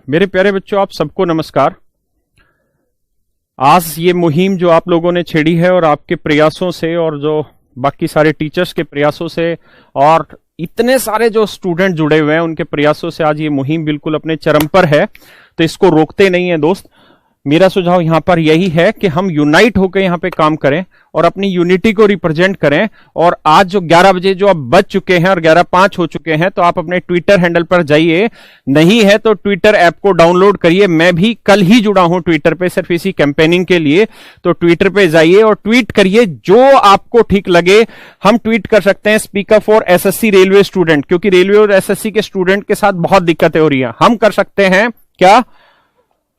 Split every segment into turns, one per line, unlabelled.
मेरे प्यारे बच्चों, आप सबको नमस्कार। आज ये मुहिम जो आप लोगों ने छेड़ी है और आपके प्रयासों से और जो बाकी सारे टीचर्स के प्रयासों से और इतने सारे जो स्टूडेंट जुड़े हुए हैं उनके प्रयासों से आज ये मुहिम बिल्कुल अपने चरम पर है, तो इसको रोकते नहीं है दोस्त। मेरा सुझाव यहां पर यही है कि हम यूनाइट होकर यहां पे काम करें और अपनी यूनिटी को रिप्रेजेंट करें। और आज जो 11 बजे जो अब बज चुके हैं और 11:05 हो चुके हैं, तो आप अपने ट्विटर हैंडल पर जाइए, नहीं है तो ट्विटर ऐप को डाउनलोड करिए। मैं भी कल ही जुड़ा हूं ट्विटर पे सिर्फ इसी कैंपेनिंग के लिए, तो ट्विटर पे जाइए और ट्वीट करिए जो आपको ठीक लगे। हम ट्वीट कर सकते हैं speak up for SSC railway student, क्योंकि रेलवे और एसएससी के स्टूडेंट के साथ बहुत दिक्कतें हो रही हैं। हम कर सकते हैं क्या,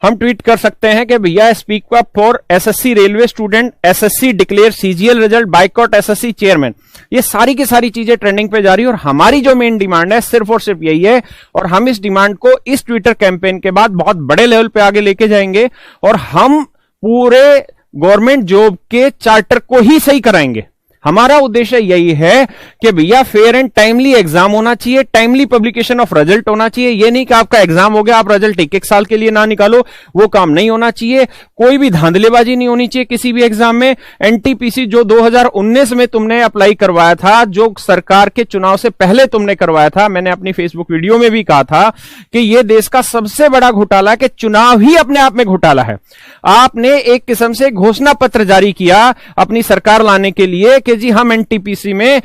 हम ट्वीट कर सकते हैं कि भैया speak up for SSC railway student, SSC declare CGL result, boycott SSC chairman. ये सारी की सारी चीजें ट्रेंडिंग पे जा रही है और हमारी जो मेन डिमांड है सिर्फ और सिर्फ यही है। और हम इस डिमांड को इस ट्विटर कैंपेन के बाद बहुत बड़े लेवल पे आगे लेके जाएंगे और हम पूरे गवर्नमेंट जॉब के चार्टर को ही सही कराएंगे। हमारा उद्देश्य यही है कि भैया फेयर एंड टाइमली एग्जाम होना चाहिए, टाइमली पब्लिकेशन ऑफ रिजल्ट होना चाहिए। ये नहीं कि आपका एग्जाम हो गया आप रिजल्ट एक साल के लिए ना निकालो, वो काम नहीं होना चाहिए। कोई भी धांधलेबाजी नहीं होनी चाहिए किसी भी एग्जाम में। एनटीपीसी जो 2019 में तुमने अप्लाई करवाया था, जो सरकार के चुनाव से पहले तुमने करवाया था, मैंने अपनी फेसबुक वीडियो में भी कहा था कि यह देश का सबसे बड़ा घोटाला है, कि चुनाव ही अपने आप में घोटाला है। आपने एक किस्म से घोषणा पत्र जारी किया अपनी सरकार लाने के लिए कि जी हम एनटीपीसी में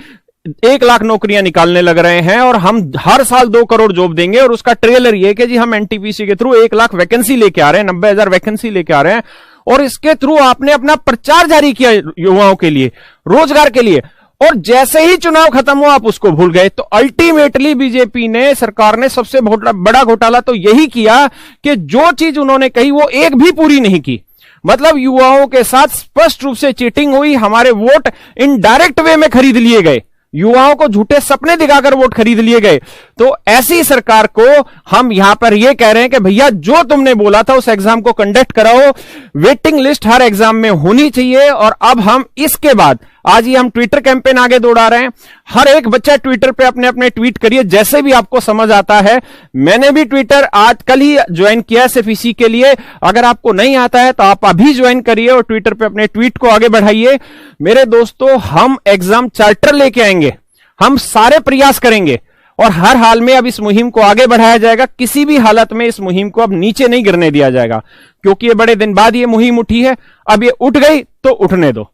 1 लाख नौकरियां निकालने लग रहे हैं और हम हर साल 2 करोड़ जॉब देंगे। और उसका ट्रेलर ये कि जी हम एनटीपीसी के थ्रू 1 लाख वैकेंसी लेके आ रहे हैं, 90,000 वैकेंसी लेके आ रहे हैं। और इसके थ्रू आपने अपना प्रचार जारी किया युवाओं के लिए, रोजगार के लिए, और जैसे ही चुनाव खत्म हुआ आप उसको भूल गए। तो अल्टीमेटली बीजेपी ने, सरकार ने सबसे बड़ा घोटाला तो यही किया कि जो चीज उन्होंने कही वो एक भी पूरी नहीं की। मतलब युवाओं के साथ स्पष्ट रूप से चीटिंग हुई, हमारे वोट इनडायरेक्ट वे में खरीद लिए गए, युवाओं को झूठे सपने दिखाकर वोट खरीद लिए गए। तो ऐसी सरकार को हम यहां पर यह कह रहे हैं कि भैया जो तुमने बोला था उस एग्जाम को कंडक्ट कराओ, वेटिंग लिस्ट हर एग्जाम में होनी चाहिए। और अब हम इसके बाद आज ही हम ट्विटर कैंपेन आगे दौड़ा रहे हैं। हर एक बच्चा ट्विटर पे अपने अपने ट्वीट करिए जैसे भी आपको समझ आता है। मैंने भी ट्विटर आज कल ही ज्वाइन किया सिर्फ इसी के लिए। अगर आपको नहीं आता है तो आप अभी ज्वाइन करिए और ट्विटर पे अपने ट्वीट को आगे बढ़ाइए। मेरे दोस्तों, हम एग्जाम चार्टर लेके आएंगे, हम सारे प्रयास करेंगे और हर हाल में अब इस मुहिम को आगे बढ़ाया जाएगा। किसी भी हालत में इस मुहिम को अब नीचे नहीं गिरने दिया जाएगा, क्योंकि ये बड़े दिन बाद ये मुहिम उठी है। अब ये उठ गई तो उठने दो,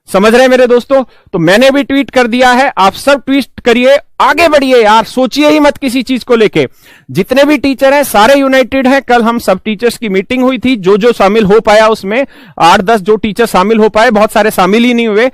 समझ रहे मेरे दोस्तों। तो मैंने भी ट्वीट कर दिया है, आप सब ट्वीट करिए, आगे बढ़िए यार, सोचिए ही मत किसी चीज को लेके। जितने भी टीचर हैं सारे यूनाइटेड हैं। कल हम सब टीचर्स की मीटिंग हुई थी, जो शामिल हो पाया उसमें 8-10 जो टीचर शामिल हो पाए, बहुत सारे शामिल ही नहीं हुए,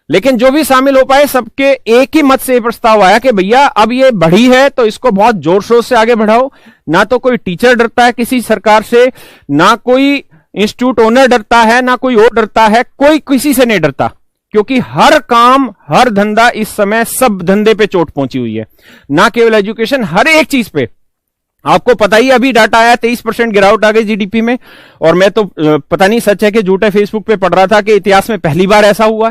लेकिन जो भी शामिल हो पाए सबके एक ही मत से प्रस्ताव आया कि भैया अब ये बढ़ी है तो इसको बहुत जोर शोर से आगे बढ़ाओ। ना तो कोई टीचर डरता है किसी सरकार से, ना कोई इंस्टीट्यूट ओनर डरता है, ना कोई और डरता है, कोई किसी से नहीं डरता, क्योंकि हर काम, हर धंधा इस समय सब धंधे पे चोट पहुंची हुई है, ना केवल एजुकेशन, हर एक चीज पे। आपको पता ही अभी डाटा आया 23% गिरावट आ गई जीडीपी में। और मैं तो पता नहीं सच है कि झूठ है, फेसबुक पे पढ़ रहा था कि इतिहास में पहली बार ऐसा हुआ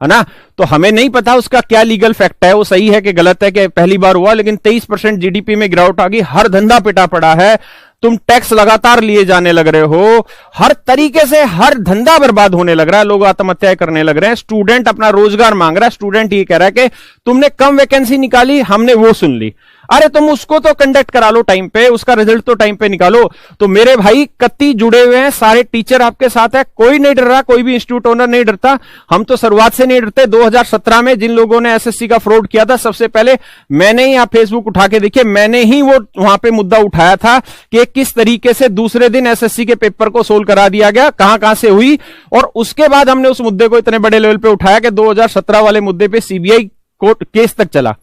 है ना। तो हमें नहीं पता उसका क्या लीगल फैक्ट है, वो सही है कि गलत है कि पहली बार हुआ, लेकिन 23% जीडीपी में गिरावट आ गई। हर धंधा पिटा पड़ा है, तुम टैक्स लगातार लिए जाने लग रहे हो, हर तरीके से हर धंधा बर्बाद होने लग रहा है, लोग आत्महत्या करने लग रहे हैं। स्टूडेंट अपना रोजगार मांग रहा है, स्टूडेंट ये कह रहा है कि तुमने कम वैकेंसी निकाली, हमने वो सुन ली। अरे तुम उसको तो कंडक्ट करा लो टाइम पे, उसका रिजल्ट तो टाइम पे निकालो। तो मेरे भाई कत्ती जुड़े हुए हैं, सारे टीचर आपके साथ है, कोई नहीं डर रहा, कोई भी इंस्टीट्यूट ओनर नहीं डरता। हम तो शुरुआत से नहीं डरते। 2017 में जिन लोगों ने एसएससी का फ्रॉड किया था, सबसे पहले मैंने ही, आप फेसबुक उठा के देखिए, मैंने ही वो वहां पे मुद्दा उठाया था कि किस तरीके से दूसरे दिन एसएससी के पेपर को सोल्व करा दिया गया, कहां से हुई। और उसके बाद हमने उस मुद्दे को इतने बड़े लेवल पे उठाया कि 2017 वाले मुद्दे पे सीबीआई कोर्ट केस तक चला।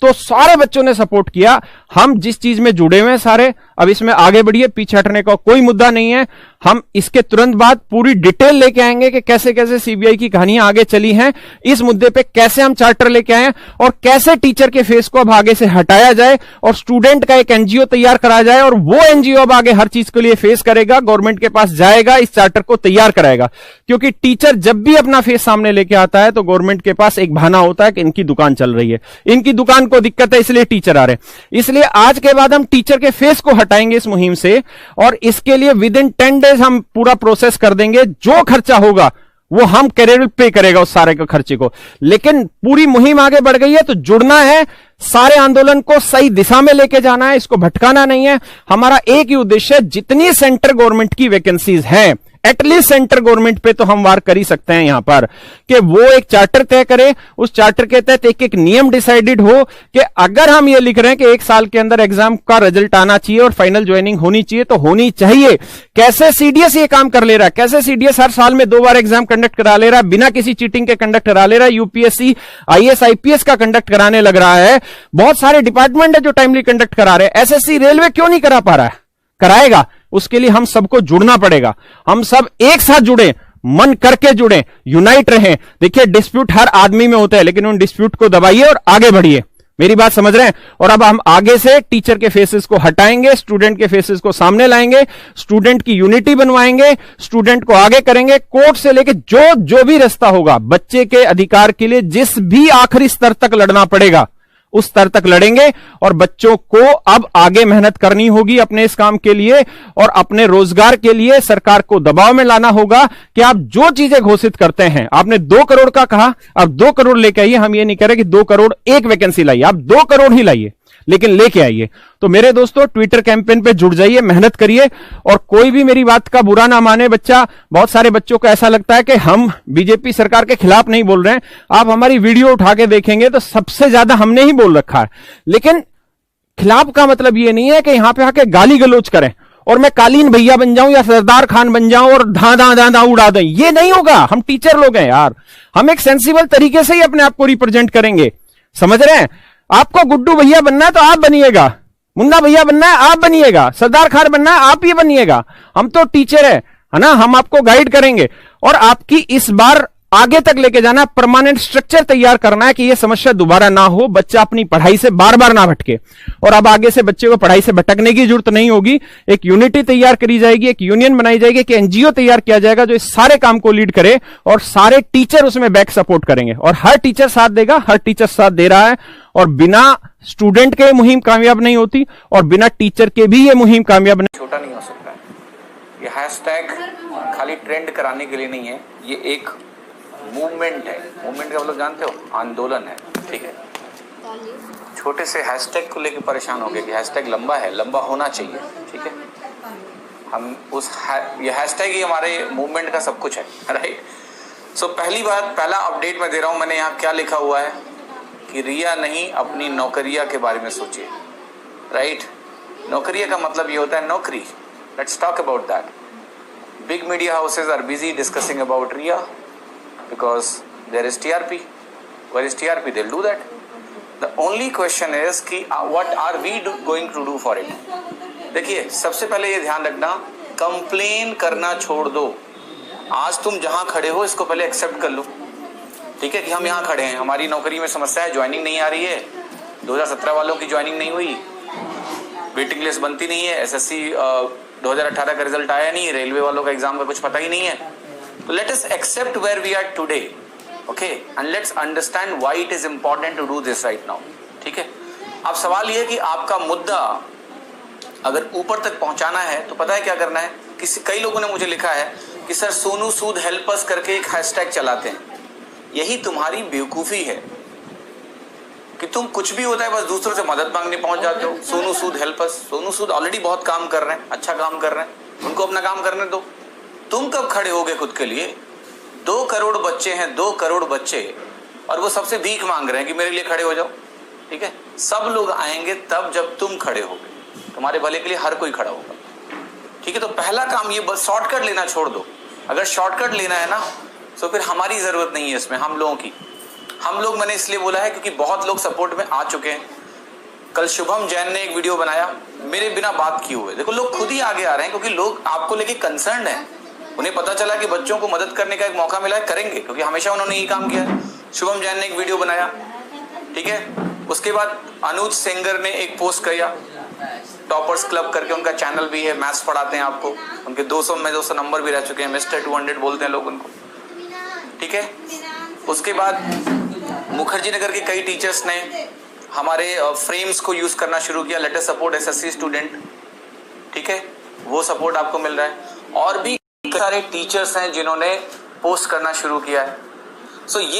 तो सारे बच्चों ने सपोर्ट किया। हम जिस चीज में जुड़े हुए हैं सारे, अब इसमें आगे बढ़िए, पीछे हटने का कोई मुद्दा नहीं है। हम इसके तुरंत बाद पूरी डिटेल लेके आएंगे कि कैसे कैसे सीबीआई की कहानियां आगे चली हैं, इस मुद्दे पे कैसे हम चार्टर लेके आए और कैसे टीचर के फेस को अब आगे से हटाया जाए और स्टूडेंट का एक एनजीओ तैयार करा जाए और वो एनजीओ अब आगे हर चीज के लिए फेस करेगा, गवर्नमेंट के पास जाएगा, इस चार्टर को तैयार कराएगा। क्योंकि टीचर जब भी अपना फेस सामने लेके आता है तो गवर्नमेंट के पास एक बहाना होता है कि इनकी दुकान चल रही है, इनकी दुकान को दिक्कत है इसलिए टीचर आ रहे हैं। इसलिए आज के बाद हम टीचर के फेस को हटाएंगे इस मुहिम से और इसके लिए विद इन 10 डेज हम पूरा प्रोसेस कर देंगे। जो खर्चा होगा वो हम कैरियर पे करेगा उस सारे के खर्चे को। लेकिन पूरी मुहिम आगे बढ़ गई है तो जुड़ना है, सारे आंदोलन को सही दिशा में लेके जाना है, इसको भटकाना नहीं है। हमारा एक ही उद्देश्य है, जितनी सेंटर गवर्नमेंट की वैकेंसीज हैं एटलीस्ट सेंटर गवर्नमेंट पे तो हम वार कर ही सकते हैं यहां पर कि वो एक चार्टर तय करे, उस चार्टर के तहत एक एक नियम डिसाइडेड हो कि अगर हम ये लिख रहे हैं कि 1 साल के अंदर एग्जाम का रिजल्ट आना चाहिए और फाइनल ज्वाइनिंग होनी चाहिए तो होनी चाहिए। कैसे सीडीएस ये काम कर ले रहा है, कैसे सीडीएस हर साल में 2 बार एग्जाम कंडक्ट करा ले रहा है, बिना किसी चीटिंग के कंडक्ट करा ले रहा है, यूपीएससी आईएएस आईपीएस का कंडक्ट कराने लग रहा है, बहुत सारे डिपार्टमेंट है जो टाइमली कंडक्ट करा रहे हैं, एसएससी रेलवे क्यों नहीं करा पा रहा है, कराएगा। उसके लिए हम सबको जुड़ना पड़ेगा, हम सब एक साथ जुड़े, मन करके जुड़े, यूनाइट रहें। देखिए डिस्प्यूट हर आदमी में होता है लेकिन उन डिस्प्यूट को दबाइए और आगे बढ़िए, मेरी बात समझ रहे हैं। और अब हम आगे से टीचर के फेसेस को हटाएंगे, स्टूडेंट के फेसेस को सामने लाएंगे, स्टूडेंट की यूनिटी बनवाएंगे, स्टूडेंट को आगे करेंगे, कोर्ट से लेके जो भी रास्ता होगा बच्चे के अधिकार के लिए, जिस भी आखिरी स्तर तक लड़ना पड़ेगा उस स्तर तक लड़ेंगे। और बच्चों को अब आगे मेहनत करनी होगी अपने इस काम के लिए और अपने रोजगार के लिए सरकार को दबाव में लाना होगा कि आप जो चीजें घोषित करते हैं, आपने 2 करोड़ का कहा, अब 2 करोड़ लेके आइए। हम ये नहीं कह रहे कि 2 करोड़ एक वैकेंसी लाइए, आप 2 करोड़ ही लाइए लेकिन लेके आइए। तो मेरे दोस्तों ट्विटर कैंपेन पे जुड़ जाइए, मेहनत करिए और कोई भी मेरी बात का बुरा ना माने बच्चा। बहुत सारे बच्चों को ऐसा लगता है कि हम बीजेपी सरकार के खिलाफ नहीं बोल रहे हैं, आप हमारी वीडियो उठा के देखेंगे तो सबसे ज्यादा हमने ही बोल रखा है। लेकिन खिलाफ का मतलब ये नहीं है कि यहां पे आके गाली गलौज करें और मैं कालीन भैया बन जाऊं या सरदार खान बन जाऊं और धा उड़ा दें, ये नहीं होगा। हम टीचर लोग हैं यार, हम एक सेंसिबल तरीके से ही अपने आप को रिप्रेजेंट करेंगे, समझ रहे हैं। आपको गुड्डू भैया बनना है तो आप बनिएगा, मुन्ना भैया बनना है आप बनिएगा, सरदार खान बनना है आप ही बनिएगा। हम तो टीचर है ना, हम आपको गाइड करेंगे और आपकी इस बार आगे तक लेके जाना, परमानेंट स्ट्रक्चर तैयार करना है कि यह समस्या दोबारा ना हो, बच्चा अपनी पढ़ाई से बार बार ना भटके। और अब आगे से बच्चे को पढ़ाई से भटकने की जरूरत नहीं होगी, एक यूनिटी तैयार करी जाएगी, एक यूनियन बनाई जाएगी, एक एनजीओ तैयार किया जाएगा जो इस सारे काम को लीड करे और सारे टीचर उसमें बैक सपोर्ट करेंगे और हर टीचर साथ देगा, हर टीचर साथ दे रहा है। और बिना स्टूडेंट के मुहिम कामयाब नहीं होती और बिना टीचर के भी ये मुहिम कामयाब नहीं।
छोटा नहीं हो सकता है, ये हैशटैग खाली ट्रेंड कराने के लिए नहीं है, ये एक मूवमेंट है। मूवमेंट का मतलब जानते हो, आंदोलन है, ठीक है। छोटे से हैशटैग को लेकर परेशान हो गए कि हैशटैग लंबा है, लंबा होना चाहिए, ठीक है। हम उस ये हैशटैग ही हमारे मूवमेंट का सब कुछ है, राइट। सो पहली बात, पहला अपडेट मैं दे रहा हूँ, मैंने यहाँ क्या लिखा हुआ है कि रिया नहीं अपनी नौकरिया के बारे में सोचिए, राइट। नौकरिया का मतलब ये होता है नौकरी। Let's talk about that. Big media houses are busy discussing about Rhea because there is TRP. Where is TRP? They'll do that. The only question is कि what are we going to do for it? देखिए, सबसे पहले ये ध्यान रखना, complain करना छोड़ दो। आज तुम जहां खड़े हो इसको पहले एक्सेप्ट कर लो, ठीक है, कि हम यहाँ खड़े हैं, हमारी नौकरी में समस्या है, ज्वाइनिंग नहीं आ रही है, 2017 वालों की ज्वाइनिंग नहीं हुई, वेटिंग लिस्ट बनती नहीं है, एसएससी 2018 का रिजल्ट आया नहीं, रेलवे वालों का एग्जाम का कुछ पता ही नहीं है। So let us accept where we are today, okay, and let's understand why it is important to do this right now, ठीक है। अब सवाल ये है कि आपका मुद्दा अगर ऊपर तक पहुंचाना है तो पता है क्या करना है। कई लोगों ने मुझे लिखा है कि sir Sonu Sood help us करके एक हैशटैग चलाते हैं। यही तुम्हारी बेवकूफ़ी है कि तुम कुछ भी होता है बस दूसरों से मदद मांगने पहुंच जाते हो। Sonu Sood help us, Sonu Sood already बहुत काम कर रहे हैं, अच्छा काम कर रहे हैं, उनको अपना काम करने दो। तुम कब खड़े होगे खुद के लिए? 2 करोड़ बच्चे हैं, 2 करोड़ बच्चे, और वो सबसे भीख मांग रहे हैं कि मेरे लिए खड़े हो जाओ, ठीक है। सब लोग आएंगे तब जब तुम खड़े होगे, तुम्हारे भले के लिए हर कोई खड़ा होगा, ठीक है। तो पहला काम ये, बस शॉर्टकट लेना छोड़ दो। अगर शॉर्टकट लेना है ना तो फिर हमारी जरूरत नहीं है इसमें, हम लोगों की। हम लोग मैंने इसलिए बोला है क्योंकि बहुत लोग सपोर्ट में आ चुके हैं। कल शुभम जैन ने एक वीडियो बनाया, मेरे बिना बात किए हुए। देखो लोग खुद ही आगे आ रहे हैं क्योंकि लोग आपको लेके कंसर्न है। उन्हें पता चला कि बच्चों को मदद करने का एक मौका मिला है, करेंगे, क्योंकि हमेशा उन्होंने ये काम किया है। शुभम जैन ने एक वीडियो बनाया, ठीक है। उसके बाद अनुज सेंगर ने एक पोस्ट किया, टॉपर्स क्लब करके उनका चैनल भी है, मैथ्स पढ़ाते हैं आपको। उनके 200 में 200 नंबर भी रह चुके हैं, मिस्टर 200 बोलते हैं लोग उनको, ठीक है। उसके बाद मुखर्जी नगर के कई टीचर्स ने हमारे फ्रेम्स को यूज करना शुरू किया, let us support SSC student, ठीक है, वो सपोर्ट आपको मिल रहा है। और भी सारे टीचर्स हैं जिन्होंने पोस्ट करना शुरू किया है। सो ये